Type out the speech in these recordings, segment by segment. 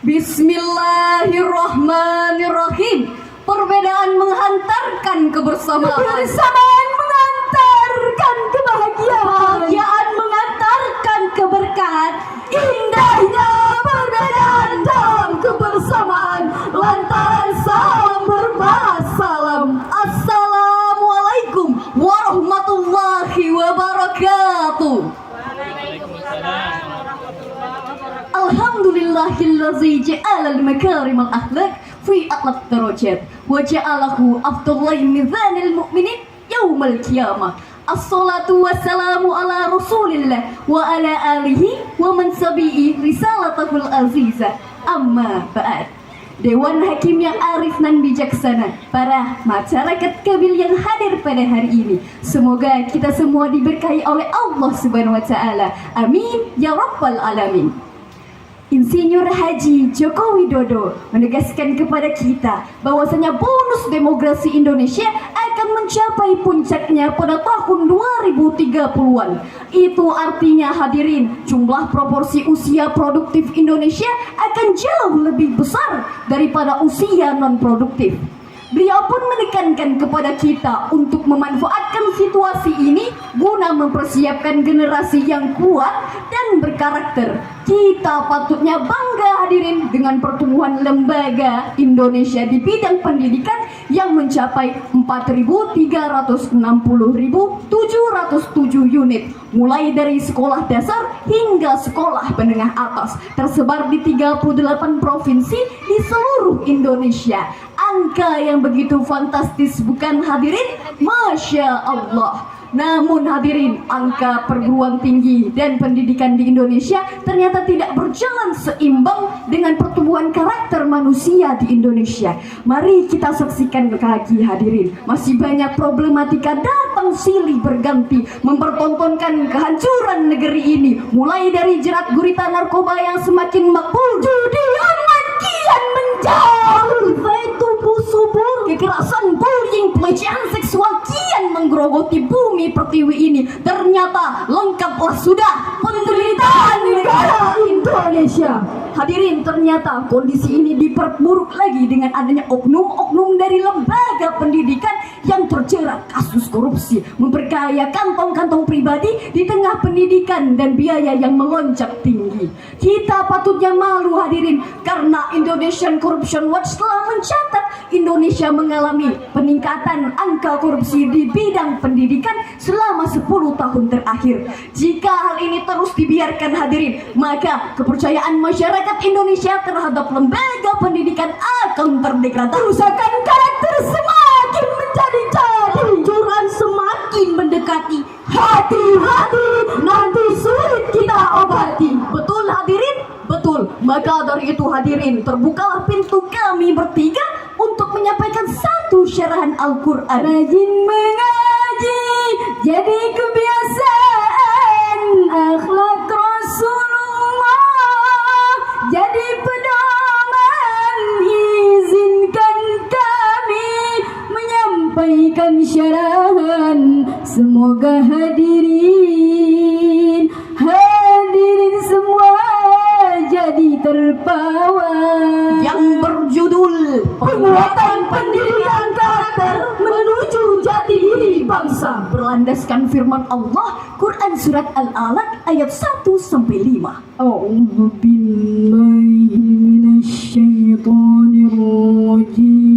Bismillahirrahmanirrahim. Perbedaan menghantarkan kebersamaan. Kebersamaan mengantarkan kebahagiaan. Kebahagiaan mengantarkan keberkahan. Indahnya perbedaan dalam kebersamaan. Lantaran salam berbalas salam. Assalamualaikum warahmatullahi wabarakatuh. Alhamdulillahillazi ja'ala al-makarim al-akhlaq fi a'laq darajat wa ja'alahu afdalul mizanil mu'minin yaumal qiyamah. Assalatu wassalamu ala rasulillah wa ala alihi wa man sabi'i risalatahul azizah. Amma ba'd. Dewan Hakim yang arif dan bijaksana, para masyarakat Kabil yang hadir pada hari ini, semoga kita semua diberkahi oleh Allah Subhanahu wa taala. Amin ya rabbal alamin. Insinyur Haji Joko Widodo menegaskan kepada kita bahwasanya bonus demografi Indonesia akan mencapai puncaknya pada tahun 2030-an. Itu artinya hadirin, jumlah proporsi usia produktif Indonesia akan jauh lebih besar daripada usia non-produktif. Beliau pun menekankan kepada kita untuk memanfaatkan situasi ini guna mempersiapkan generasi yang kuat dan berkarakter. Kita patutnya bangga hadirin dengan pertumbuhan lembaga Indonesia di bidang pendidikan yang mencapai 4.360.707 unit, mulai dari sekolah dasar hingga sekolah menengah atas, tersebar di 38 provinsi di seluruh Indonesia. Angka yang begitu fantastis, bukan hadirin? Masya Allah. Namun hadirin, angka perguruan tinggi dan pendidikan di Indonesia ternyata tidak berjalan seimbang dengan pertumbuhan karakter manusia di Indonesia. Mari kita saksikan lagi hadirin, masih banyak problematika datang silih berganti mempertontonkan kehancuran negeri ini, mulai dari jerat gurita narkoba yang semakin makbul, judi online kian menjauh, tubuh subur, kekerasan, bullying, pelecehan seksual kian menggerogoti bumi pertiwi ini. Ternyata lengkaplah sudah penderitaan negara Indonesia. Hadirin, ternyata kondisi ini diperburuk lagi dengan adanya oknum-oknum dari lembaga pendidikan yang terjerat kasus korupsi, memperkaya kantong-kantong pribadi di tengah pendidikan dan biaya yang melonjak tinggi. Kita patutnya malu hadirin, karena Indonesian Corruption Watch telah mencatat Indonesia mengalami peningkatan angka korupsi di bidang pendidikan selama 10 tahun terakhir. Jika hal ini terus dibiarkan hadirin, maka kepercayaan masyarakat Indonesia terhadap lembaga pendidikan akan terdegradasi. Kerusakan karakter semakin menjadi-jadi, curang semakin mendekati. Hati-hati, nanti sulit kita obati. Betul hadirin? Betul. Maka dari itu hadirin, terbukalah pintu kami bertiga untuk menyampaikan satu syarahan Al-Quran. Rajin mengaji jadi kebiasaan, akhlak Rasulullah jadi pedoman. Izinkan kami menyampaikan syarahan, semoga hadirin semua jadi terbawa. Yang berjudul Penguatan Pendidikan Karakter Menuju Jati Diri Bangsa, berlandaskan firman Allah, Quran Surat Al-Alaq ayat 1-5. A'udzu billahi minasyaitonir rajim.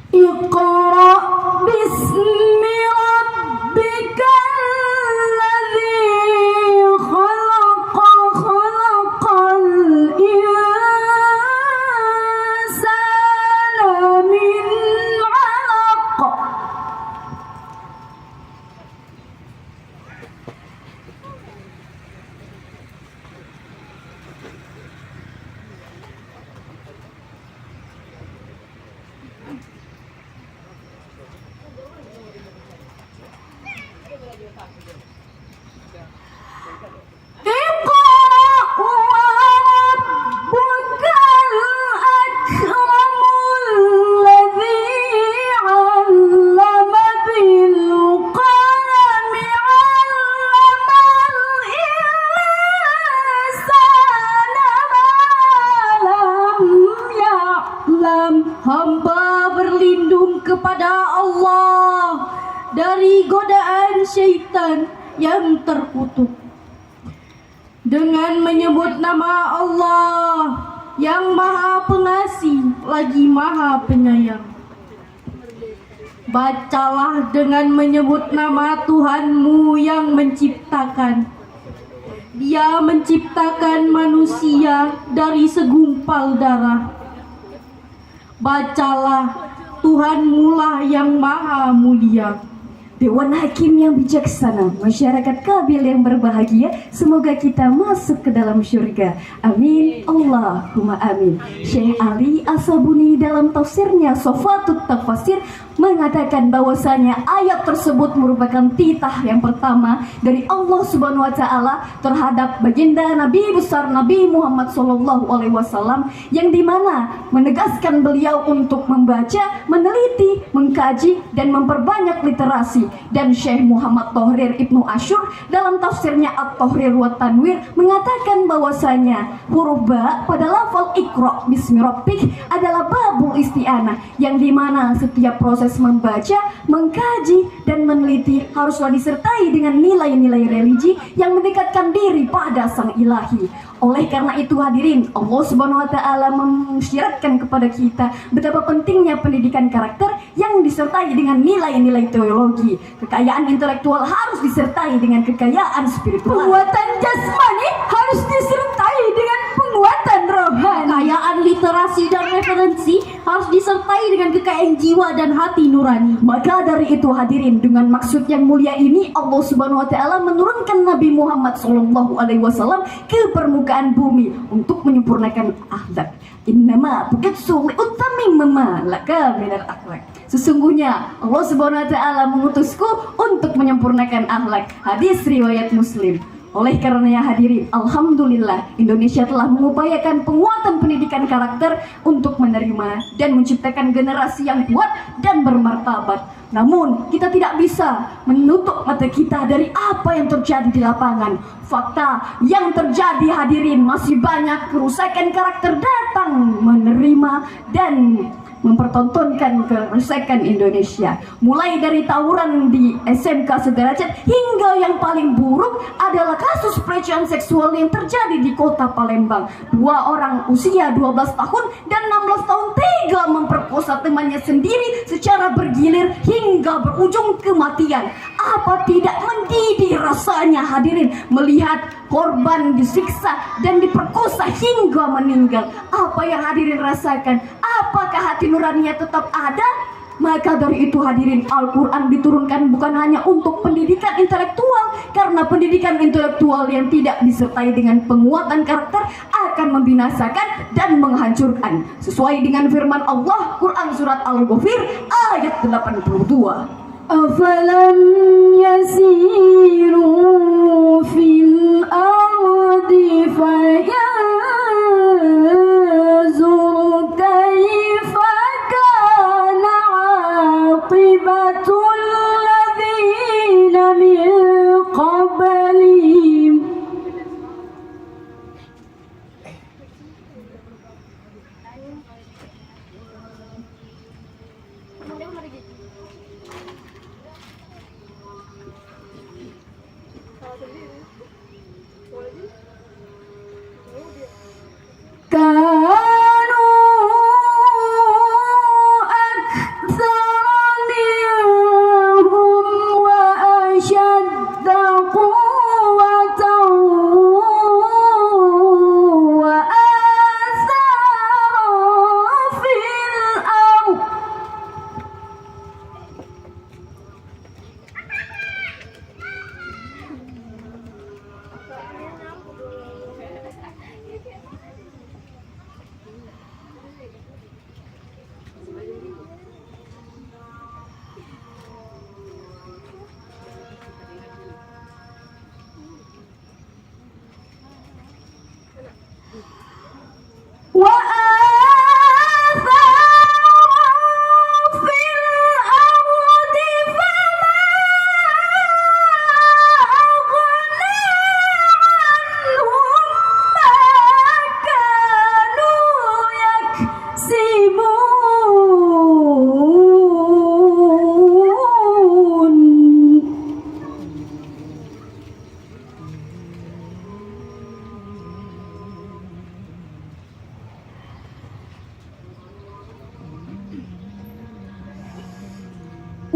Iqra bismi rabbikal ladzi Hamba berlindung kepada Allah dari godaan syaitan yang terkutuk dengan menyebut nama Allah yang Maha Pengasih lagi Maha Penyayang. Bacalah dengan menyebut nama Tuhanmu yang menciptakan. Dia menciptakan manusia dari segumpal darah. Bacalah, Tuhanmu lah yang maha mulia. Dewan Hakim yang bijaksana, masyarakat Kabil yang berbahagia, semoga kita masuk ke dalam syurga. Amin, Allahumma amin. Syekh Ali As-Sabuni dalam tafsirnya Sofatut Tafasir mengatakan bahwasanya ayat tersebut merupakan titah yang pertama dari Allah Subhanahu wa taala terhadap baginda Nabi besar Nabi Muhammad SAW, yang dimana menegaskan beliau untuk membaca, meneliti, mengkaji dan memperbanyak literasi. Dan Syekh Muhammad Tohrir Ibnu Asyur dalam tafsirnya At-Tohrir wa Tanwir mengatakan bahwasanya huruf ba pada lafal Iqra bismi rabbik adalah babul isti'anah, yang dimana setiap proses membaca, mengkaji dan meneliti haruslah disertai dengan nilai-nilai religi yang mendekatkan diri pada Sang Ilahi. Oleh karena itu hadirin, Allah Subhanahu wa taala mengisyaratkan kepada kita betapa pentingnya pendidikan karakter yang disertai dengan nilai-nilai teologi. Kekayaan intelektual harus disertai dengan kekayaan spiritual. Penguatan jasmani harus disertai dengan penguatan rohani. Kekayaan literasi dan referensi harus disertai dengan kekayaan jiwa dan hati nurani. Maka dari itu hadirin, dengan maksud yang mulia ini Allah Subhanahu wa taala menurunkan Nabi Muhammad SAW ke permukaan bumi untuk menyempurnakan akhlak. Innama bu'itsu liutammima laka minal akhlak. Sesungguhnya Allah Subhanahu wa taala mengutusku untuk menyempurnakan akhlak. Hadis riwayat Muslim. Oleh karenanya hadirin, alhamdulillah Indonesia telah mengupayakan penguatan pendidikan karakter untuk menerima dan menciptakan generasi yang kuat dan bermartabat. Namun kita tidak bisa menutup mata kita dari apa yang terjadi di lapangan. Fakta yang terjadi hadirin, masih banyak kerusakan karakter datang menerima dan mempertontonkan kerusakan Indonesia. Mulai dari tawuran di SMK Sederajat hingga yang paling buruk adalah kasus pelecehan seksual yang terjadi di kota Palembang. 2 orang usia 12 tahun dan 16 tahun tega memperkosa temannya sendiri secara bergilir hingga berujung kematian. Apa tidak mendidih rasanya hadirin melihat korban disiksa dan diperkosa hingga meninggal? Apa yang hadirin rasakan? Apakah hati nuraninya tetap ada? Maka dari itu hadirin, Al-Quran diturunkan bukan hanya untuk pendidikan intelektual, karena pendidikan intelektual yang tidak disertai dengan penguatan karakter akan membinasakan dan menghancurkan. Sesuai dengan firman Allah, Quran surat Al-Ghafir ayat 82. أفلم يسيروا في الأرض فينظروا كيف كان عاقبة الذين من قبلهم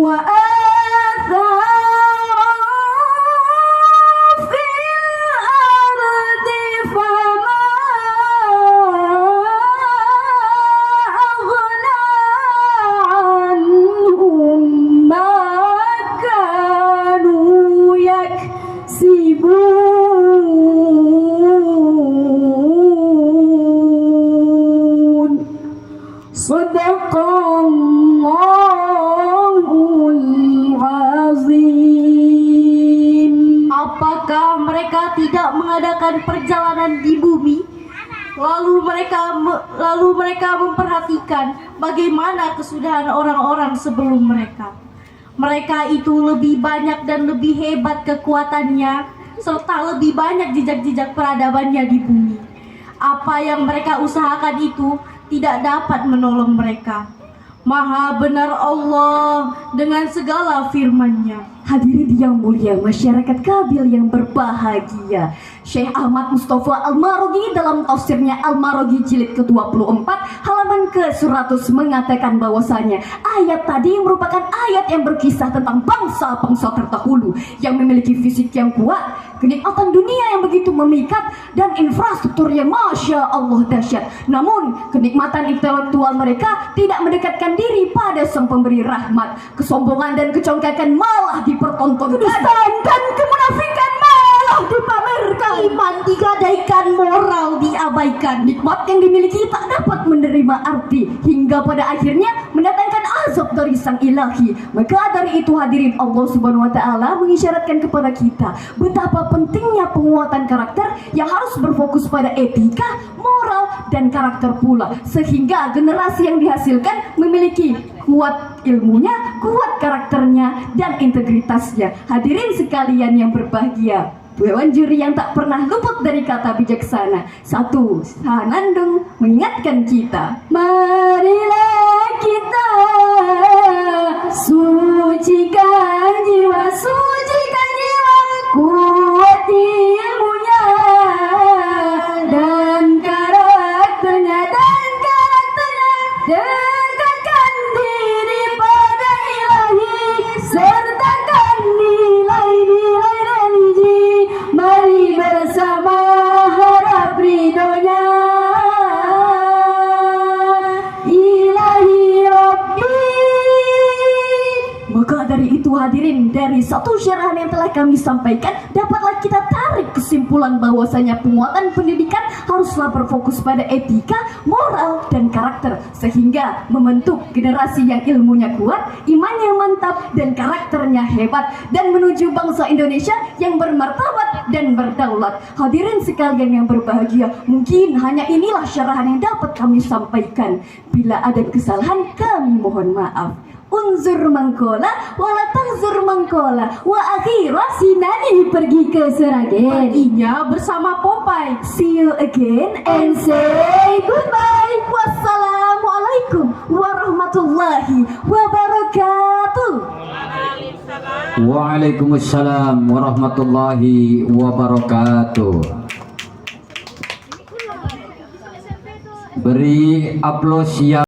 في الأرض فما أغنى عنهم ما كانوا يكسبون صدق Allahul Azim. Apakah mereka tidak mengadakan perjalanan di bumi? Lalu mereka memperhatikan bagaimana kesudahan orang-orang sebelum mereka. Mereka itu lebih banyak dan lebih hebat kekuatannya, serta lebih banyak jejak-jejak peradabannya di bumi. Apa yang mereka usahakan itu tidak dapat menolong mereka. Maha benar Allah dengan segala firman-Nya. Hadirin yang mulia, masyarakat Kabil yang berbahagia, Syekh Ahmad Mustafa Al-Maraghi dalam tafsirnya Al-Maraghi jilid ke-24 halaman ke-100 mengatakan bahwasanya ayat tadi merupakan ayat yang berkisah tentang bangsa-bangsa terdahulu yang memiliki fisik yang kuat, kenikmatan dunia yang begitu memikat, dan infrastruktur yang Masya Allah dahsyat. Namun kenikmatan intelektual mereka tidak mendekatkan diri pada Sang Pemberi rahmat. Kesombongan dan kecongkakan malah dipertontonkan, Kedustaan dan kemunafikan malah dipamerkan. Iman digadaikan, moral diabaikan. nikmat yang dimiliki tak dapat menerima arti hingga pada akhirnya mendatangkan azab dari Sang Ilahi. Maka dari itu hadirin, Allah Subhanahu wa taala mengisyaratkan kepada kita betapa pentingnya penguatan karakter yang harus berfokus pada etika, moral, dan karakter pula, sehingga generasi yang dihasilkan memiliki kuat ilmunya, kuat karakternya, dan integritasnya. Hadirin sekalian yang berbahagia, Dewan juri yang tak pernah luput dari kata bijaksana, satu Sanandung mengingatkan kita, Marilah kita sucikan jiwa, kuat ilmunya dan karakternya, dekatkan diri pada Ilahi, sertakan nilai-nilai religi. Mari bersama harap ridhonya, Ilahi Rabbi. Maka dari itu hadirin, dari satu syarahan yang telah kami sampaikan, dapatlah kita tarik kesimpulan bahwasanya penguatan pendidikan haruslah berfokus pada etika, moral, dan karakter, sehingga membentuk generasi yang ilmunya kuat, imannya mantap, dan karakternya hebat, dan menuju bangsa Indonesia yang bermartabat dan berdaulat. Hadirin sekalian yang berbahagia, mungkin hanya inilah syarahan yang dapat kami sampaikan. Bila ada kesalahan, kami mohon maaf. Unzur mangkola, wala tangzur mangkola. Wa akhirah Sinani pergi ke Seragen, perginya bersama Popeye. See you again and say goodbye. Wassalamualaikum warahmatullahi wabarakatuh. Waalaikumsalam warahmatullahi wabarakatuh. Beri aplaus yang